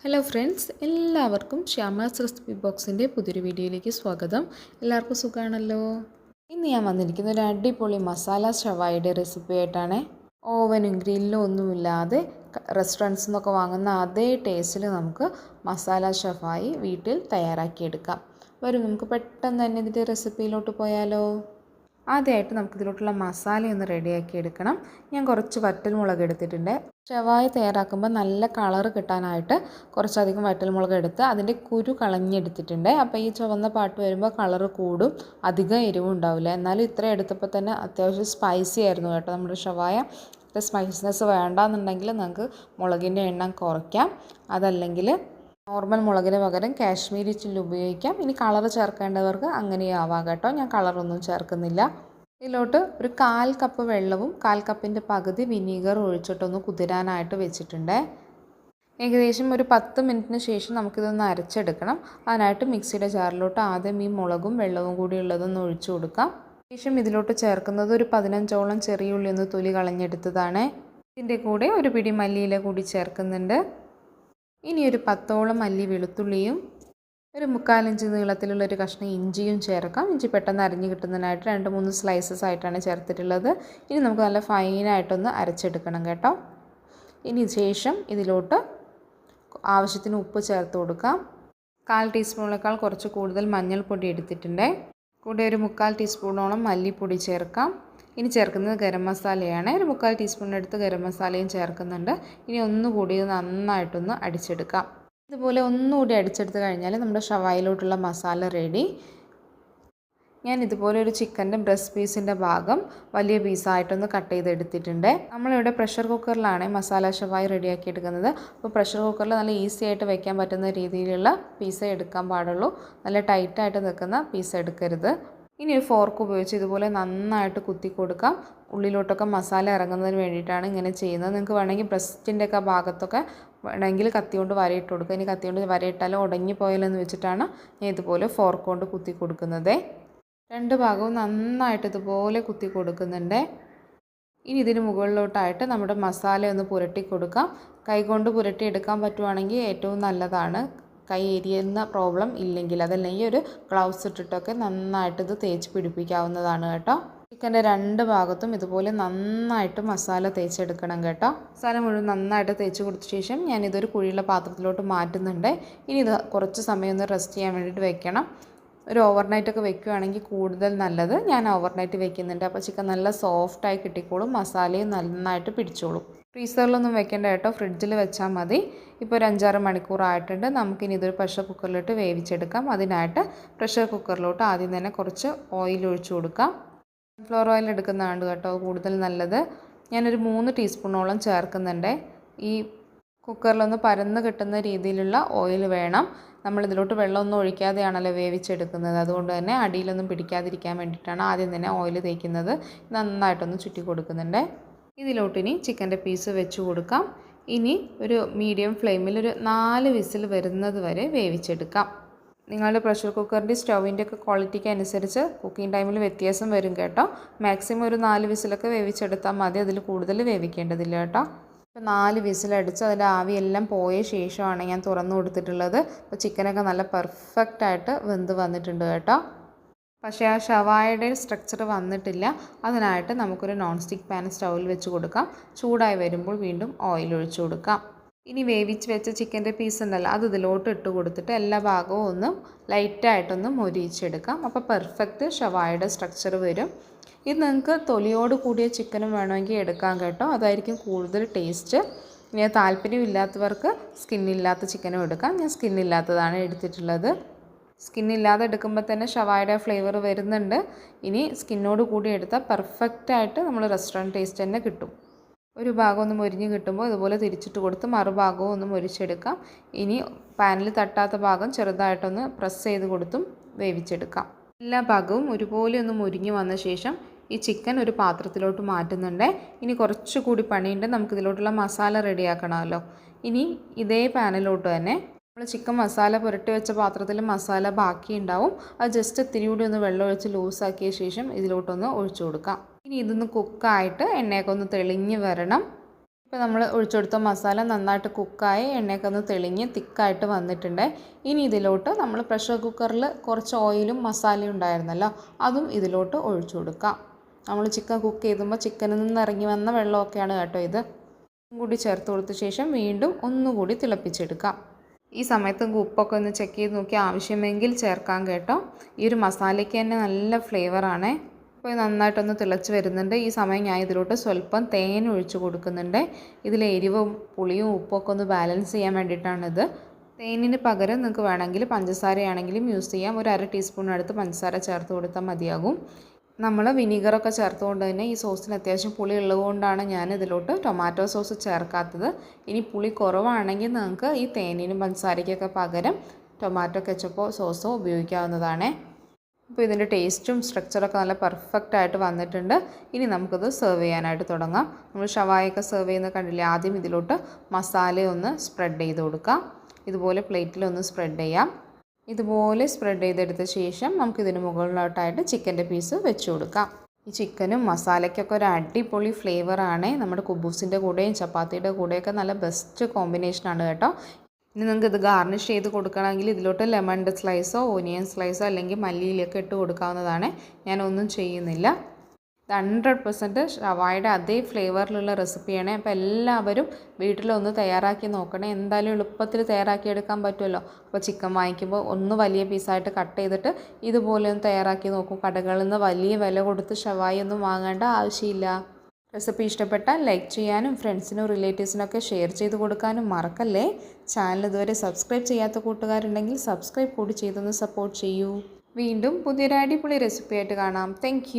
Hello friends, എല്ലാവർക്കും Shyama's recipe ബോക്സിൻ്റെ പുതിയൊരു വീഡിയോയിലേക്ക് സ്വാഗതം. എല്ലാവർക്കും സുഖമാണല്ലോ. ഇന്ന് ഞാൻ വന്നിരിക്കുന്ന ഒരു അടിപൊളി മസാല ഷവായിയുടെ റെസിപ്പി ആയിട്ടാണ്. ഓവനും ഗ്രില്ലും ഒന്നുമില്ലാതെ റെസ്റ്റോറൻറ്റ്സിൽ നിന്നൊക്കെ വാങ്ങുന്ന അതേ ടേസ്റ്റിൽ നമുക്ക് മസാല ഷവായി വീട്ടിൽ തയ്യാറാക്കിയെടുക്കാം. വരും നമുക്ക് പെട്ടെന്ന് തന്നെ ഇതിൻ്റെ റെസിപ്പിയിലോട്ട് പോയാലോ. ആദ്യമായിട്ട് നമുക്കിതിലോട്ടുള്ള മസാല ഒന്ന് റെഡിയാക്കി എടുക്കണം. ഞാൻ കുറച്ച് വറ്റൽമുളക് എടുത്തിട്ടുണ്ട്. ഷവായി തയ്യാറാക്കുമ്പോൾ നല്ല കളർ കിട്ടാനായിട്ട് കുറച്ചധികം വറ്റൽമുളക് എടുത്ത് അതിൻ്റെ കുരു കളഞ്ഞെടുത്തിട്ടുണ്ട്. അപ്പോൾ ഈ ചുവന്ന പാട്ട് വരുമ്പോൾ കളറ് കൂടും, അധികം എരിവും ഉണ്ടാവില്ല. എന്നാലും ഇത്ര എടുത്തപ്പോൾ തന്നെ അത്യാവശ്യം സ്പൈസി ആയിരുന്നു കേട്ടോ നമ്മുടെ ഷവായ. ഇത്ര സ്പൈസിനെസ് വേണ്ടാന്നുണ്ടെങ്കിൽ നമുക്ക് മുളകിൻ്റെ എണ്ണം കുറയ്ക്കാം, അതല്ലെങ്കിൽ നോർമൽ മുളകിന് പകരം കാശ്മീരി ചില്ലി ഉപയോഗിക്കാം. ഇനി കളർ ചേർക്കേണ്ടവർക്ക് അങ്ങനെയും ആവാം കേട്ടോ. ഞാൻ കളറൊന്നും ചേർക്കുന്നില്ല. ഇതിലോട്ട് ഒരു 1/4 കപ്പ് വെള്ളവും 1/4 കപ്പിൻ്റെ പകുതി വിനീഗർ ഒഴിച്ചിട്ടൊന്ന് കുതിരാനായിട്ട് വെച്ചിട്ടുണ്ട്. ഏകദേശം ഒരു 10 മിനിറ്റിന് ശേഷം നമുക്കിതൊന്ന് അരച്ചെടുക്കണം. അതിനായിട്ട് മിക്സിയുടെ ജാറിലോട്ട് ആദ്യം ഈ മുളകും വെള്ളവും കൂടി ഉള്ളതൊന്ന് ഒഴിച്ചു കൊടുക്കാം. ശേഷം ഇതിലോട്ട് ചേർക്കുന്നത് ഒരു 15ഓളം ചെറിയ ഉള്ളി ഒന്ന് തൊലി കളഞ്ഞെടുത്തതാണ്. ഇതിൻ്റെ കൂടെ ഒരു പിടി മല്ലിയില കൂടി ചേർക്കുന്നുണ്ട്. ഇനി ഒരു 10ഓളം അല്ലി വെളുത്തുള്ളിയും ഒരു 1/4 ഇഞ്ച് നീളത്തിലുള്ള ഒരു കഷ്ണം ഇഞ്ചിയും ചേർക്കാം. ഇഞ്ചി പെട്ടെന്ന് അരിഞ്ഞ് കിട്ടുന്നതിനായിട്ട് 2-3 സ്ലൈസസ് ആയിട്ടാണ് ചേർത്തിട്ടുള്ളത്. ഇനി നമുക്ക് നല്ല ഫൈനായിട്ടൊന്ന് അരച്ചെടുക്കണം കേട്ടോ. ഇനി ശേഷം ഇതിലോട്ട് ആവശ്യത്തിന് ഉപ്പ് ചേർത്ത് കൊടുക്കാം. 1/4 ടീസ്പൂണിനേക്കാൾ കുറച്ച് കൂടുതൽ മഞ്ഞൾപ്പൊടി എടുത്തിട്ടുണ്ട്. കൂടെ ഒരു 1/4 ടീസ്പൂണോളം മല്ലിപ്പൊടി ചേർക്കാം. ഇനി ചേർക്കുന്നത് ഗരം മസാലയാണ്. ഒരു 1/4 ടീസ്പൂണിനടുത്ത് ഗരം മസാലയും ചേർക്കുന്നുണ്ട്. ഇനി ഒന്നുകൂടി നന്നായിട്ടൊന്ന് അടിച്ചെടുക്കാം. ഇതുപോലെ ഒന്നുകൂടി അടിച്ചെടുത്ത് കഴിഞ്ഞാൽ നമ്മുടെ ഷവായിലോട്ടുള്ള മസാല റെഡി. ഞാൻ ഇതുപോലെ ഒരു ചിക്കൻ്റെ ബ്രസ്റ്റ് പീസിൻ്റെ ഭാഗം വലിയ പീസായിട്ടൊന്ന് കട്ട് ചെയ്തെടുത്തിട്ടുണ്ട്. നമ്മളിവിടെ പ്രഷർ കുക്കറിലാണ് മസാല ഷവായി റെഡിയാക്കി എടുക്കുന്നത്. അപ്പോൾ പ്രഷർ കുക്കറിൽ നല്ല ഈസി ആയിട്ട് വെക്കാൻ പറ്റുന്ന രീതിയിലുള്ള പീസേ എടുക്കാൻ പാടുള്ളൂ. നല്ല ടൈറ്റായിട്ട് നിൽക്കുന്ന പീസ് എടുക്കരുത്. ഇനി ഒരു ഫോർക്ക് ഉപയോഗിച്ച് ഇതുപോലെ നന്നായിട്ട് കുത്തി കൊടുക്കാം. ഉള്ളിലോട്ടൊക്കെ മസാല ഇറങ്ങുന്നതിന് വേണ്ടിയിട്ടാണ് ഇങ്ങനെ ചെയ്യുന്നത്. നിങ്ങൾക്ക് വേണമെങ്കിൽ ബ്രസ്റ്റിൻ്റെ ഒക്കെ ഭാഗത്തൊക്കെ വേണമെങ്കിൽ കത്തി കൊണ്ട് വരയിട്ട് കൊടുക്കുക. ഇനി കത്തി കൊണ്ട് വരയിട്ടാലും ഉടങ്ങി പോയാലെന്ന് വെച്ചിട്ടാണ് ഞാൻ ഇതുപോലെ ഫോർക്ക് കൊണ്ട് കുത്തി കൊടുക്കുന്നത്. 2 ഭാഗവും നന്നായിട്ട് ഇതുപോലെ കുത്തി കൊടുക്കുന്നുണ്ട്. ഇനി ഇതിന് മുകളിലോട്ടായിട്ട് നമ്മുടെ മസാല ഒന്ന് പുരട്ടി കൊടുക്കാം. കൈകൊണ്ട് പുരട്ടി എടുക്കാൻ പറ്റുവാണെങ്കിൽ ഏറ്റവും നല്ലതാണ്, കൈ എരിയുന്ന പ്രോബ്ലം ഇല്ലെങ്കിൽ. അതല്ലെങ്കിൽ ഒരു ഗ്ലൗസ് ഇട്ടിട്ടൊക്കെ നന്നായിട്ട് ഇത് തേച്ച് പിടിപ്പിക്കാവുന്നതാണ് കേട്ടോ. ചിക്കൻ്റെ 2 ഭാഗത്തും ഇതുപോലെ നന്നായിട്ട് മസാല തേച്ചെടുക്കണം കേട്ടോ. മസാല മുഴുവൻ നന്നായിട്ട് തേച്ച് കൊടുത്ത ശേഷം ഞാനിതൊരു കുഴിയുള്ള പാത്രത്തിലോട്ട് മാറ്റുന്നുണ്ട്. ഇനി ഇത് കുറച്ച് സമയം ഒന്ന് റെസ്റ്റ് ചെയ്യാൻ വേണ്ടിയിട്ട് വെക്കണം. ഒരു ഓവർനൈറ്റൊക്കെ വെക്കുകയാണെങ്കിൽ കൂടുതൽ നല്ലത്. ഞാൻ ഓവർനൈറ്റ് വെക്കുന്നുണ്ട്. അപ്പോൾ ചിക്കൻ നല്ല സോഫ്റ്റായി കിട്ടിക്കോളും, മസാലയും നന്നായിട്ട് പിടിച്ചോളും. ഫ്രീസറിലൊന്നും വെക്കേണ്ട കേട്ടോ, ഫ്രിഡ്ജിൽ വെച്ചാൽ മതി. ഇപ്പോൾ ഒരു 5-6 മണിക്കൂറായിട്ടുണ്ട്. നമുക്കിനി ഇതൊരു പ്രഷർ കുക്കറിലോട്ട് വേവിച്ചെടുക്കാം. അതിനായിട്ട് പ്രഷർ കുക്കറിലോട്ട് ആദ്യം തന്നെ കുറച്ച് ഓയിൽ ഒഴിച്ചു കൊടുക്കാം. സൺഫ്ലവർ ഓയിൽ എടുക്കുന്നതാണ് കേട്ടോ കൂടുതൽ നല്ലത്. ഞാനൊരു 3 ടീസ്പൂണോളം ചേർക്കുന്നുണ്ട്. ഈ കുക്കറിലൊന്ന് പരന്ന് കിട്ടുന്ന രീതിയിലുള്ള ഓയിൽ വേണം. നമ്മളിതിലോട്ട് വെള്ളമൊന്നും ഒഴിക്കാതെയാണല്ലോ വേവിച്ചെടുക്കുന്നത്. അതുകൊണ്ട് തന്നെ അടിയിലൊന്നും പിടിക്കാതിരിക്കാൻ വേണ്ടിയിട്ടാണ് ആദ്യം തന്നെ ഓയിൽ തേക്കുന്നത്. നന്നായിട്ടൊന്ന് ചുറ്റി കൊടുക്കുന്നുണ്ട്. ഇതിലോട്ടിനി ചിക്കൻ്റെ പീസ് വെച്ച് കൊടുക്കാം. ഇനി ഒരു മീഡിയം ഫ്ലെയിമിൽ ഒരു 4 വിസിൽ വരുന്നത് വരെ വേവിച്ചെടുക്കാം. നിങ്ങളുടെ പ്രഷർ കുക്കറിൻ്റെ സ്റ്റൗവിൻ്റെ ഒക്കെ ക്വാളിറ്റിക്ക് അനുസരിച്ച് കുക്കിംഗ് ടൈമിൽ വ്യത്യാസം വരും കേട്ടോ. മാക്സിമം ഒരു 4 വിസിലൊക്കെ വേവിച്ചെടുത്താൽ മതി, അതിൽ കൂടുതൽ വേവിക്കേണ്ടതില്ല കേട്ടോ. ഇപ്പോൾ 4 വിസിലടിച്ച് അതിൻ്റെ ആവിയെല്ലാം പോയ ശേഷമാണ് ഞാൻ തുറന്നു കൊടുത്തിട്ടുള്ളത്. അപ്പോൾ ചിക്കനൊക്കെ നല്ല പെർഫെക്റ്റായിട്ട് വെന്ത് വന്നിട്ടുണ്ട് കേട്ടോ. പക്ഷേ ആ ഷവായയുടെ സ്ട്രക്ചർ വന്നിട്ടില്ല. അതിനായിട്ട് നമുക്കൊരു നോൺ സ്റ്റിക്ക് പാൻ സ്റ്റൗവിൽ വെച്ച് കൊടുക്കാം. ചൂടായി വരുമ്പോൾ വീണ്ടും ഓയിൽ ഒഴിച്ചു കൊടുക്കാം. ഇനി വേവിച്ച് വെച്ച ചിക്കൻ്റെ പീസ് ഉണ്ടല്ലോ, അത് ഇതിലോട്ട് ഇട്ട് കൊടുത്തിട്ട് എല്ലാ ഭാഗവും ഒന്ന് ലൈറ്റായിട്ടൊന്ന് മൊരിയിച്ചെടുക്കാം. അപ്പോൾ പെർഫെക്റ്റ് ഷവായയുടെ സ്ട്രക്ചർ വരും. ഇത് നിങ്ങൾക്ക് തൊലിയോട് കൂടിയ ചിക്കനും വേണമെങ്കിൽ എടുക്കാം കേട്ടോ, അതായിരിക്കും കൂടുതൽ ടേസ്റ്റ്. ഇനി താല്പര്യമില്ലാത്തവർക്ക് സ്കിന്നില്ലാത്ത ചിക്കനും എടുക്കാം. ഞാൻ സ്കിന്നില്ലാത്തതാണ് എടുത്തിട്ടുള്ളത്. സ്കിന്നില്ലാതെ എടുക്കുമ്പോൾ തന്നെ ഷവായുടെ ഫ്ലേവർ വരുന്നുണ്ട്. ഇനി സ്കിന്നോട് കൂടി എടുത്താൽ പെർഫെക്റ്റായിട്ട് നമ്മൾ റെസ്റ്റോറൻറ്റ് ടേസ്റ്റ് തന്നെ കിട്ടും. ഒരു ഭാഗം ഒന്ന് മൊരിഞ്ഞ് കിട്ടുമ്പോൾ ഇതുപോലെ തിരിച്ചിട്ട് കൊടുത്ത് മറുഭാഗവും ഒന്ന് മൊരിച്ചെടുക്കാം. ഇനി പാനിൽ തട്ടാത്ത ഭാഗം ചെറുതായിട്ടൊന്ന് പ്രസ് ചെയ്ത് കൊടുത്തും വേവിച്ചെടുക്കാം. എല്ലാ ഭാഗവും ഒരുപോലെ ഒന്ന് മൊരിഞ്ഞ് വന്ന ശേഷം ഈ ചിക്കൻ ഒരു പാത്രത്തിലോട്ട് മാറ്റുന്നുണ്ട്. ഇനി കുറച്ചുകൂടി പണിയുണ്ട്, നമുക്കിതിലോട്ടുള്ള മസാല റെഡിയാക്കണമല്ലോ. ഇനി ഇതേ പാനിലോട്ട് തന്നെ നമ്മൾ ചിക്കൻ മസാല പുരട്ടി വെച്ച പാത്രത്തിൽ മസാല ബാക്കി ഉണ്ടാവും. അത് ജസ്റ്റ് ഇത്തിരി കൂടി ഒന്ന് വെള്ളം ഒഴിച്ച് ലൂസാക്കിയ ശേഷം ഇതിലോട്ടൊന്ന് ഒഴിച്ചു കൊടുക്കാം. ഇനി ഇതൊന്ന് കുക്കായിട്ട് എണ്ണയൊക്കെ ഒന്ന് തെളിഞ്ഞ് വരണം. ഇപ്പോൾ നമ്മൾ ഒഴിച്ചെടുത്ത മസാല നന്നായിട്ട് കുക്കായി എണ്ണയൊക്കെ ഒന്ന് തെളിഞ്ഞ് തിക്കായിട്ട് വന്നിട്ടുണ്ട്. ഇനി ഇതിലോട്ട് നമ്മൾ പ്രഷർ കുക്കറിൽ കുറച്ച് ഓയിലും മസാലയും ഉണ്ടായിരുന്നല്ലോ, അതും ഇതിലോട്ട് ഒഴിച്ചു കൊടുക്കാം. നമ്മൾ ചിക്കൻ കുക്ക് ചെയ്യുമ്പോൾ ചിക്കനിൽ നിന്ന് ഇറങ്ങി വന്ന വെള്ളമൊക്കെയാണ് കേട്ടോ ഇത്. കൂടി ചേർത്ത് കൊടുത്ത ശേഷം വീണ്ടും ഒന്നുകൂടി തിളപ്പിച്ചെടുക്കാം. ഈ സമയത്ത് ഉപ്പൊക്കെ ഒന്ന് ചെക്ക് ചെയ്ത് നോക്കി ആവശ്യമെങ്കിൽ ചേർക്കാം കേട്ടോ. ഈ ഒരു മസാലയ്ക്ക് തന്നെ നല്ല ഫ്ലേവറാണ്. ഇപ്പോൾ നന്നായിട്ടൊന്ന് തിളച്ച് വരുന്നുണ്ട്. ഈ സമയം ഞാൻ ഇതിലോട്ട് സ്വല്പം തേൻ ഒഴിച്ച് കൊടുക്കുന്നുണ്ട്. ഇതിൽ എരിവും പുളിയും ഉപ്പൊക്കെ ഒന്ന് ബാലൻസ് ചെയ്യാൻ വേണ്ടിയിട്ടാണിത്. തേനിന് പകരം നിങ്ങൾക്ക് വേണമെങ്കിൽ പഞ്ചസാരയാണെങ്കിലും യൂസ് ചെയ്യാം. ഒരു 1/2 ടീസ്പൂണിനടുത്ത് പഞ്ചസാര ചേർത്ത് കൊടുത്താൽ മതിയാകും. നമ്മൾ വിനീഗറൊക്കെ ചേർത്തുകൊണ്ട് തന്നെ ഈ സോസിന് അത്യാവശ്യം പുളി ഉള്ളതുകൊണ്ടാണ് ഞാൻ ഇതിലോട്ട് ടൊമാറ്റോ സോസ് ചേർക്കാത്തത്. ഇനി പുളി കുറവാണെങ്കിൽ നിങ്ങൾക്ക് ഈ തേനിനും പഞ്ചസാരയ്ക്കൊക്കെ പകരം ടൊമാറ്റോ കെച്ചപ്പോ സോസോ ഉപയോഗിക്കാവുന്നതാണ്. അപ്പോൾ ഇതിൻ്റെ ടേസ്റ്റും സ്ട്രക്ചറൊക്കെ നല്ല പെർഫെക്റ്റ് ആയിട്ട് വന്നിട്ടുണ്ട്. ഇനി നമുക്കിത് സെർവ് ചെയ്യാനായിട്ട് തുടങ്ങാം. നമ്മൾ ഷവായൊക്കെ സെർവ് ചെയ്യുന്നത് കണ്ടില്ലേ, ആദ്യം ഇതിലോട്ട് മസാല ഒന്ന് സ്പ്രെഡ് ചെയ്ത് കൊടുക്കാം. ഇതുപോലെ പ്ലേറ്റിലൊന്ന് സ്പ്രെഡ് ചെയ്യാം. ഇതുപോലെ സ്പ്രെഡ് ചെയ്തെടുത്ത ശേഷം നമുക്കിതിന് മുകളിലോട്ടായിട്ട് ചിക്കൻ്റെ പീസ് വെച്ച് കൊടുക്കാം. ഈ ചിക്കനും മസാലയ്ക്കൊക്കെ ഒരു അടിപൊളി ഫ്ലേവറാണ്. നമ്മുടെ കുബൂസിൻ്റെ കൂടെയും ചപ്പാത്തിയുടെ കൂടെയൊക്കെ നല്ല ബെസ്റ്റ് കോമ്പിനേഷനാണ് കേട്ടോ. ഇനി നിങ്ങൾക്ക് ഇത് ഗാർണിഷ് ചെയ്ത് കൊടുക്കണമെങ്കിൽ ഇതിലോട്ട് ലെമണിൻ്റെ സ്ലൈസോ ഓനിയൻ സ്ലൈസോ അല്ലെങ്കിൽ മല്ലിയിലൊക്കെ ഇട്ട് കൊടുക്കാവുന്നതാണ്. ഞാനൊന്നും ചെയ്യുന്നില്ല. ഇത് 100% ഷവായുടെ അതേ ഫ്ലേവറിലുള്ള റെസിപ്പിയാണ്. അപ്പോൾ എല്ലാവരും വീട്ടിലൊന്ന് തയ്യാറാക്കി നോക്കണേ. എന്തായാലും എളുപ്പത്തിൽ തയ്യാറാക്കിയെടുക്കാൻ പറ്റുമല്ലോ. അപ്പോൾ ചിക്കൻ വാങ്ങിക്കുമ്പോൾ ഒന്ന് വലിയ പീസായിട്ട് കട്ട് ചെയ്തിട്ട് ഇതുപോലെ ഒന്ന് തയ്യാറാക്കി നോക്കും. കടകളിൽ നിന്ന് വലിയ വില കൊടുത്ത് ഷവായി ഒന്നും വാങ്ങേണ്ട ആവശ്യമില്ല. റെസിപ്പി ഇഷ്ടപ്പെട്ടാൽ ലൈക്ക് ചെയ്യാനും ഫ്രണ്ട്സിനും റിലേറ്റീവ്സിനൊക്കെ ഷെയർ ചെയ്ത് കൊടുക്കാനും മറക്കല്ലേ. ചാനൽ ഇതുവരെ സബ്സ്ക്രൈബ് ചെയ്യാത്ത കൂട്ടുകാരുണ്ടെങ്കിൽ സബ്സ്ക്രൈബ് കൂടി ചെയ്തൊന്ന് സപ്പോർട്ട് ചെയ്യൂ. വീണ്ടും പുതിയൊരു അടിപൊളി റെസിപ്പിയായിട്ട് കാണാം. താങ്ക്